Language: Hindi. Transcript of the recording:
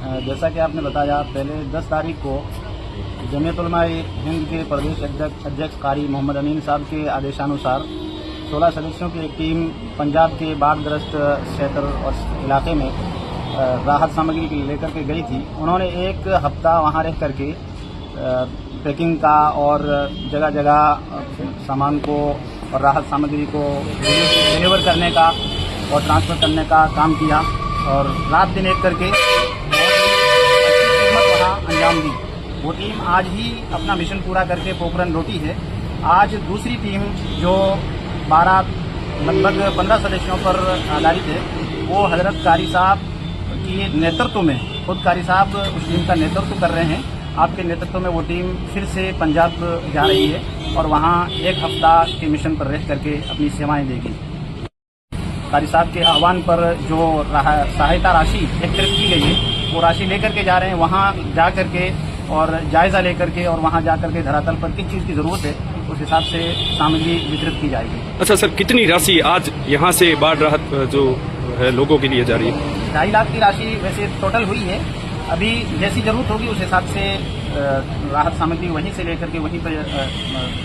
जैसा कि आपने बताया, पहले 10 तारीख को जमीयत उलमा हिंद के प्रदेश अध्यक्ष कारी मोहम्मद अमीन साहब के आदेशानुसार 16 सदस्यों की एक टीम पंजाब के बाढ़ग्रस्त क्षेत्र और इलाके में राहत सामग्री लेकर के गई थी। उन्होंने एक हफ्ता वहां रह करके पैकिंग का और जगह जगह सामान को और राहत सामग्री को डिलीवर करने का और ट्रांसफ़र करने का काम किया और रात दिन एक करके वहाँ अंजाम दी। वो टीम आज ही अपना मिशन पूरा करके पोखरन लौटी है। आज दूसरी टीम जो लगभग 15 सदस्यों पर आधारित है, वो हजरत कारी साहब की नेतृत्व में, खुद कारी साहब उस टीम का नेतृत्व कर रहे हैं। आपके नेतृत्व में वो टीम फिर से पंजाब जा रही है और वहाँ एक हफ्ता के मिशन पर रह करके अपनी सेवाएं देगी। कारी साहब के आह्वान पर जो सहायता राशि एकत्रित की गई है, वो राशि लेकर के जा रहे हैं। वहाँ जा करके और जायजा लेकर के और वहाँ जा करके धरातल पर किस चीज़ की ज़रूरत है, उस हिसाब से सामग्री वितरित की जाएगी। अच्छा सर, कितनी राशि आज यहाँ से बाढ़ राहत जो है लोगों के लिए जा रही है? 2.5 लाख की राशि वैसे टोटल हुई है। अभी जैसी ज़रूरत होगी उस हिसाब से राहत सामग्री वहीं से लेकर के वहीं पर